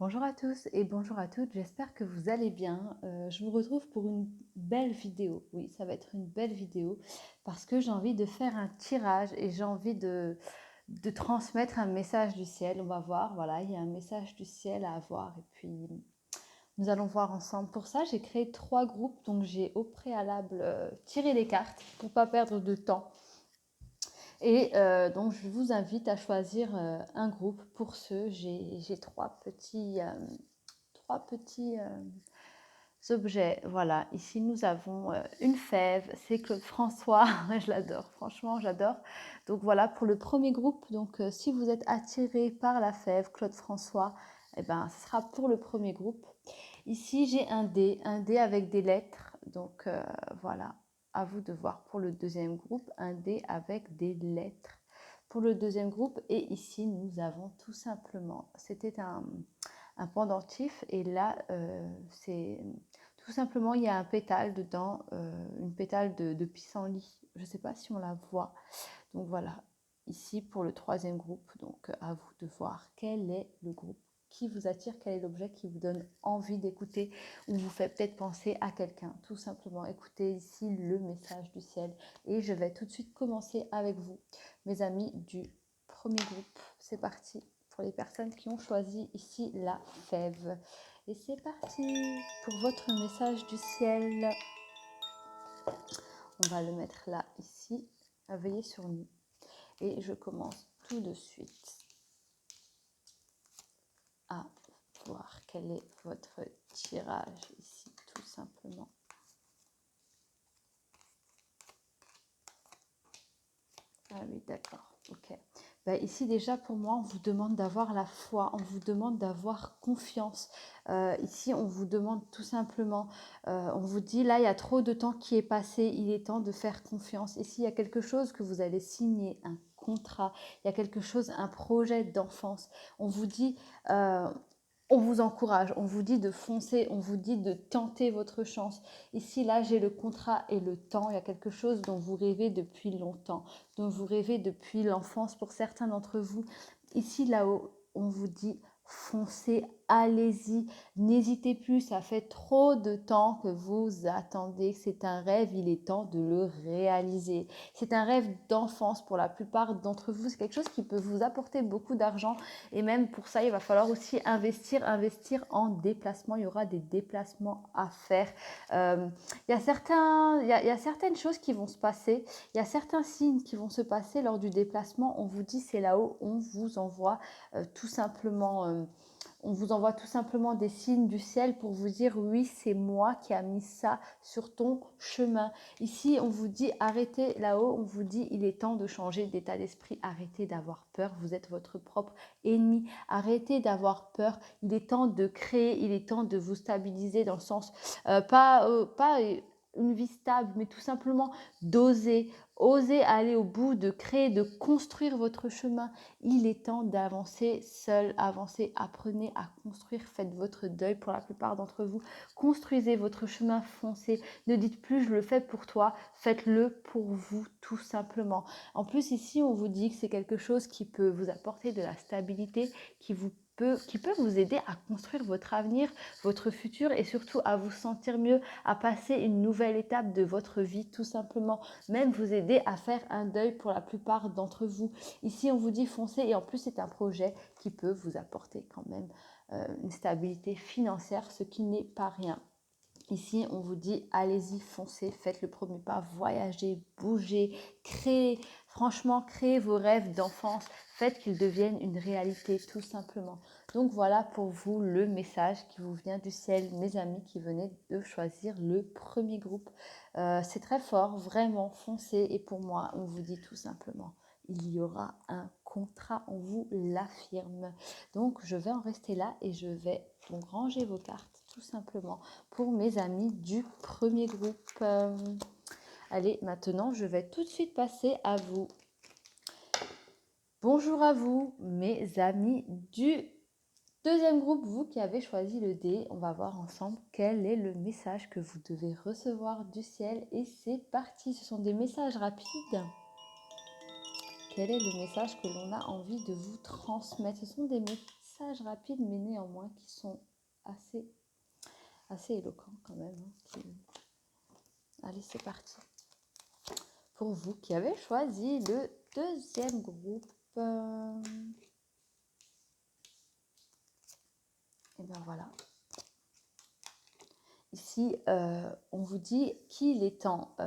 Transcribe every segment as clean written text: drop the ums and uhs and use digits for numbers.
Bonjour à tous et bonjour à toutes, j'espère que vous allez bien. Je vous retrouve pour une belle vidéo. Oui, ça va être une belle vidéo parce que j'ai envie de faire un tirage et j'ai envie de transmettre un message du ciel. On va voir, voilà, il y a un message du ciel à avoir et puis nous allons voir ensemble. Pour ça, j'ai créé 3 groupes, donc j'ai au préalable tiré les cartes pour ne pas perdre de temps. Et donc, je vous invite à choisir un groupe. Pour ce, j'ai trois petits objets. Voilà, ici nous avons une fève, c'est Claude François, je l'adore, franchement j'adore. Donc voilà, pour le premier groupe, donc si vous êtes attiré par la fève, Claude François, eh ben, ce sera pour le premier groupe. Ici j'ai un dé avec des lettres, donc voilà, à vous de voir pour le deuxième groupe, un dé avec des lettres. Pour le deuxième groupe, et ici nous avons tout simplement, c'était un pendentif et là c'est tout simplement il y a un pétale dedans, une pétale de pissenlit, je ne sais pas si on la voit. Donc voilà, ici pour le troisième groupe, donc à vous de voir quel est le groupe qui vous attire, quel est l'objet qui vous donne envie d'écouter ou vous fait peut-être penser à quelqu'un. Tout simplement écoutez ici le message du ciel et je vais tout de suite commencer avec vous, mes amis du premier groupe. C'est parti pour les personnes qui ont choisi ici la fève. Et c'est parti pour votre message du ciel. On va le mettre là, ici. Veillez sur nous. Et je commence tout de suite à voir quel est votre tirage ici, tout simplement. Ah oui, d'accord, ok. Ben, ici déjà pour moi, on vous demande d'avoir la foi, on vous demande d'avoir confiance. Ici, on vous demande tout simplement, on vous dit là, il y a trop de temps qui est passé, il est temps de faire confiance. Ici, il y a quelque chose que vous allez signer, un contrat, il y a quelque chose, un projet d'enfance. On vous dit, on vous encourage, on vous dit de foncer, on vous dit de tenter votre chance. Ici, là, j'ai le contrat et le temps. Il y a quelque chose dont vous rêvez depuis longtemps, dont vous rêvez depuis l'enfance pour certains d'entre vous. Ici, là-haut, on vous dit foncez, allez-y, n'hésitez plus, ça fait trop de temps que vous attendez, c'est un rêve, il est temps de le réaliser. C'est un rêve d'enfance pour la plupart d'entre vous, c'est quelque chose qui peut vous apporter beaucoup d'argent et même pour ça, il va falloir aussi investir en déplacement, il y aura des déplacements à faire. Il y a certaines choses qui vont se passer, il y a certains signes qui vont se passer lors du déplacement, on vous dit c'est là-haut, on vous envoie tout simplement on vous envoie tout simplement des signes du ciel pour vous dire oui, c'est moi qui a mis ça sur ton chemin. Ici, on vous dit arrêtez là-haut, on vous dit il est temps de changer d'état d'esprit, arrêtez d'avoir peur, vous êtes votre propre ennemi, arrêtez d'avoir peur, il est temps de créer, il est temps de vous stabiliser dans le sens, pas une vie stable, mais tout simplement d'oser, oser aller au bout, de créer, de construire votre chemin. Il est temps d'avancer seul, avancer, apprenez à construire, faites votre deuil pour la plupart d'entre vous, construisez votre chemin, foncez, ne dites plus je le fais pour toi, faites-le pour vous tout simplement. En plus ici on vous dit que c'est quelque chose qui peut vous apporter de la stabilité, qui peut vous aider à construire votre avenir, votre futur et surtout à vous sentir mieux, à passer une nouvelle étape de votre vie tout simplement, même vous aider à faire un deuil pour la plupart d'entre vous. Ici, on vous dit foncez et en plus, c'est un projet qui peut vous apporter quand même une stabilité financière, ce qui n'est pas rien. Ici, on vous dit allez-y, foncez, faites le premier pas, voyagez, bougez, créez, franchement, créez vos rêves d'enfance, faites qu'ils deviennent une réalité tout simplement. Donc voilà pour vous le message qui vous vient du ciel, mes amis qui venaient de choisir le premier groupe. C'est très fort, vraiment, foncez et pour moi, on vous dit tout simplement il y aura un contrat, on vous l'affirme. Donc je vais en rester là et je vais donc ranger vos cartes tout simplement pour mes amis du premier groupe. Allez, maintenant je vais tout de suite passer à vous. Bonjour à vous, mes amis du deuxième groupe, vous qui avez choisi le D. On va voir ensemble quel est le message que vous devez recevoir du ciel. Et c'est parti, ce sont des messages rapides. Quel est le message que l'on a envie de vous transmettre? Ce sont des messages messages rapides, mais néanmoins qui sont assez éloquents quand même. Allez, c'est parti. Pour vous qui avez choisi le deuxième groupe, et bien voilà. Ici, on vous dit qu'il est temps,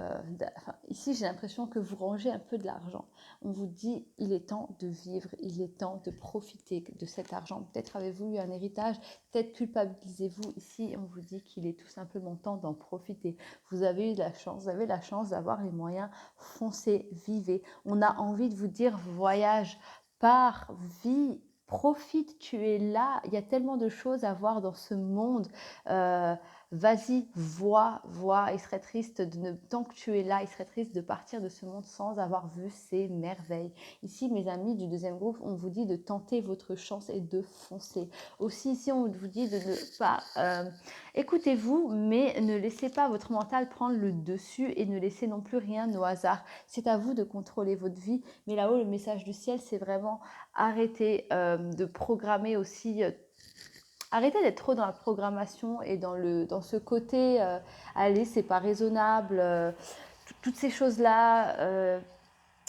ici j'ai l'impression que vous rangez un peu de l'argent. On vous dit il est temps de vivre, il est temps de profiter de cet argent. Peut-être avez-vous eu un héritage, peut-être culpabilisez-vous. Ici, on vous dit qu'il est tout simplement temps d'en profiter. Vous avez eu de la chance, vous avez la chance d'avoir les moyens, foncez, vivez. On a envie de vous dire voyage, pars, vis, profite, tu es là. Il y a tellement de choses à voir dans ce monde. Vas-y, vois, il serait triste tant que tu es là, il serait triste de partir de ce monde sans avoir vu ces merveilles. Ici, mes amis du deuxième groupe, on vous dit de tenter votre chance et de foncer. Aussi, ici, on vous dit de ne pas... écoutez-vous, mais ne laissez pas votre mental prendre le dessus et ne laissez non plus rien au hasard. C'est à vous de contrôler votre vie. Mais là-haut, le message du ciel, c'est vraiment arrêter de programmer aussi... Arrêtez d'être trop dans la programmation et dans ce côté, allez, c'est pas raisonnable, toutes ces choses-là.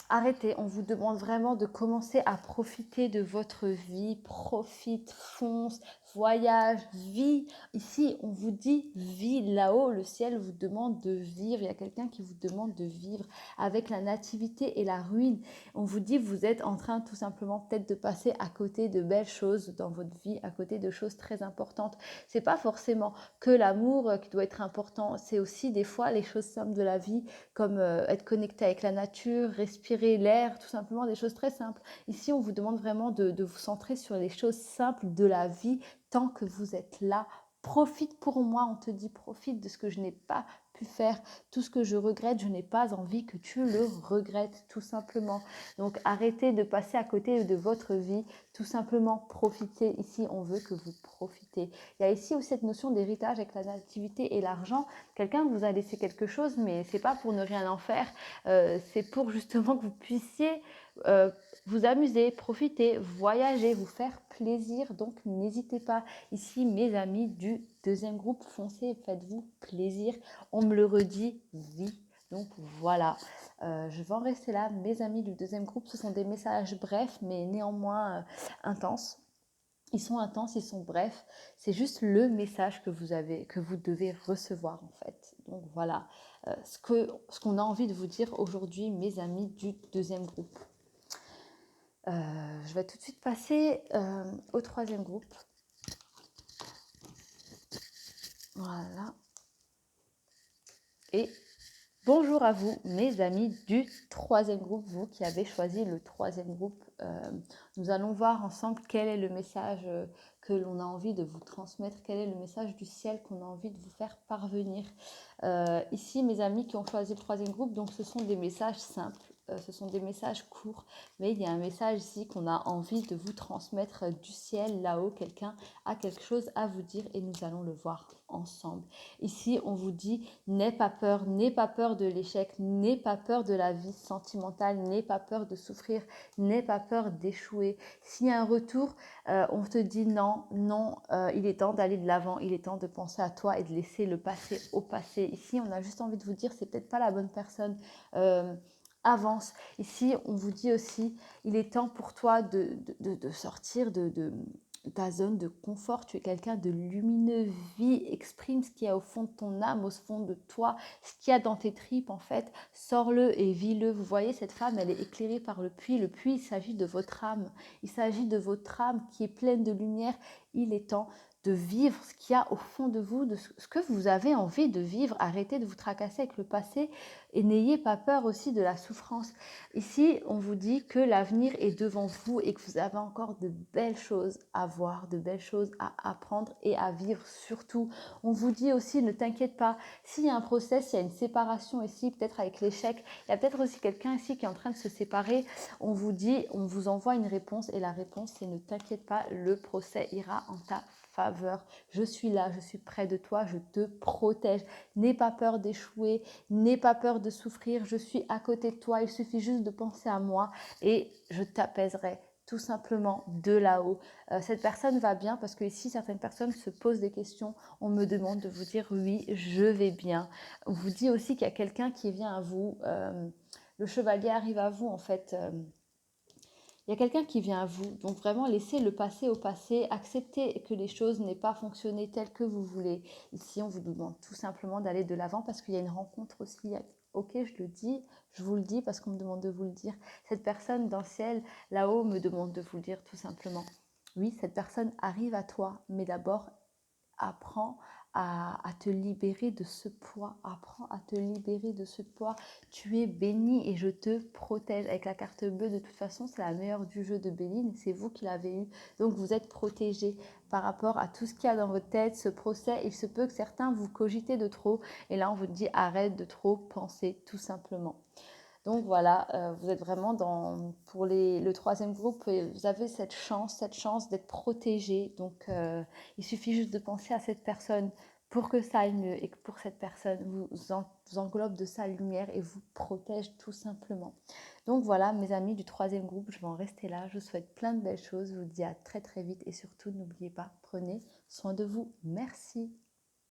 Arrêtez, on vous demande vraiment de commencer à profiter de votre vie. Profite, fonce, voyage, vis. Ici, on vous dit vis. Là-haut, le ciel vous demande de vivre. Il y a quelqu'un qui vous demande de vivre avec la nativité et la ruine. On vous dit vous êtes en train tout simplement peut-être de passer à côté de belles choses dans votre vie, à côté de choses très importantes. C'est pas forcément que l'amour qui doit être important. C'est aussi des fois les choses simples de la vie, comme être connecté avec la nature, respirer l'air, tout simplement des choses très simples. Ici, on vous demande vraiment de vous centrer sur les choses simples de la vie tant que vous êtes là. Profite pour moi, on te dit profite de ce que je n'ai pas pu faire. Tout ce que je regrette, je n'ai pas envie que tu le regrettes, tout simplement. Donc arrêtez de passer à côté de votre vie, tout simplement profitez. Ici, on veut que vous profitez. Il y a ici aussi cette notion d'héritage avec la nativité et l'argent. Quelqu'un vous a laissé quelque chose, mais c'est pas pour ne rien en faire, c'est pour justement que vous puissiez vous amuser, profiter, voyager, vous faire plaisir. Donc n'hésitez pas. Ici, mes amis du deuxième groupe, foncez, faites-vous plaisir. On me le redit, oui. Donc voilà, je vais en rester là. Mes amis du deuxième groupe, ce sont des messages brefs, mais néanmoins intenses. Ils sont intenses, ils sont brefs. C'est juste le message que vous devez recevoir en fait. Donc voilà ce qu'on a envie de vous dire aujourd'hui, mes amis du deuxième groupe. Je vais tout de suite passer au troisième groupe. Voilà. Et bonjour à vous, mes amis du troisième groupe, vous qui avez choisi le troisième groupe. Nous allons voir ensemble quel est le message que l'on a envie de vous transmettre, quel est le message du ciel qu'on a envie de vous faire parvenir. Ici, mes amis qui ont choisi le troisième groupe, donc ce sont des messages simples, ce sont des messages courts, mais il y a un message ici qu'on a envie de vous transmettre du ciel, là-haut, quelqu'un a quelque chose à vous dire et nous allons le voir ensemble. Ici, on vous dit, n'aie pas peur de l'échec, n'aie pas peur de la vie sentimentale, n'aie pas peur de souffrir, n'aie pas peur d'échouer. S'il y a un retour, on te dit non, il est temps d'aller de l'avant, il est temps de penser à toi et de laisser le passé au passé. Ici, on a juste envie de vous dire, c'est peut-être pas la bonne personne. Avance. Ici, on vous dit aussi, il est temps pour toi de sortir de ta zone de confort. Tu es quelqu'un de lumineux, vis, exprime ce qu'il y a au fond de ton âme, au fond de toi, ce qu'il y a dans tes tripes en fait, sors-le et vis-le. Vous voyez, cette femme, elle est éclairée par le puits. Le puits, il s'agit de votre âme. Il s'agit de votre âme qui est pleine de lumière. Il est temps de vivre ce qu'il y a au fond de vous, de ce que vous avez envie de vivre. Arrêtez de vous tracasser avec le passé et n'ayez pas peur aussi de la souffrance. Ici, on vous dit que l'avenir est devant vous et que vous avez encore de belles choses à voir, de belles choses à apprendre et à vivre surtout. On vous dit aussi, ne t'inquiète pas, s'il y a un process, il y a une séparation ici, peut-être avec l'échec, il y a peut-être aussi quelqu'un ici qui est en train de se séparer. On vous dit, on vous envoie une réponse et la réponse, c'est ne t'inquiète pas, le procès ira en ta faveur. Je suis là, je suis près de toi, je te protège. N'aie pas peur d'échouer, n'aie pas peur de souffrir, je suis à côté de toi, il suffit juste de penser à moi et je t'apaiserai tout simplement de là-haut. Cette personne va bien parce que ici, certaines personnes se posent des questions. On me demande de vous dire oui, je vais bien. On vous dit aussi qu'il y a quelqu'un qui vient à vous. Le chevalier arrive à vous en fait. Il y a quelqu'un qui vient à vous. Donc vraiment, laissez le passé au passé. Acceptez que les choses n'aient pas fonctionné telles que vous voulez. Ici, on vous demande tout simplement d'aller de l'avant parce qu'il y a une rencontre aussi. Ok, je le dis, je vous le dis parce qu'on me demande de vous le dire. Cette personne dans le ciel, là-haut, me demande de vous le dire tout simplement. Oui, cette personne arrive à toi, mais d'abord, apprends à te libérer de ce poids. Apprends à te libérer de ce poids. Tu es béni et je te protège. Avec la carte bleue, de toute façon, c'est la meilleure du jeu de Béline. C'est vous qui l'avez eu. Donc, vous êtes protégé par rapport à tout ce qu'il y a dans votre tête, ce procès. Il se peut que certains vous cogitez de trop. Et là, on vous dit arrête de trop penser, tout simplement. Donc voilà, vous êtes vraiment pour le troisième groupe, vous avez cette chance d'être protégé. Donc il suffit juste de penser à cette personne pour que ça aille mieux et que pour cette personne vous englobe de sa lumière et vous protège tout simplement. Donc voilà mes amis du troisième groupe, je vais en rester là. Je vous souhaite plein de belles choses, je vous dis à très très vite et surtout n'oubliez pas, prenez soin de vous. Merci.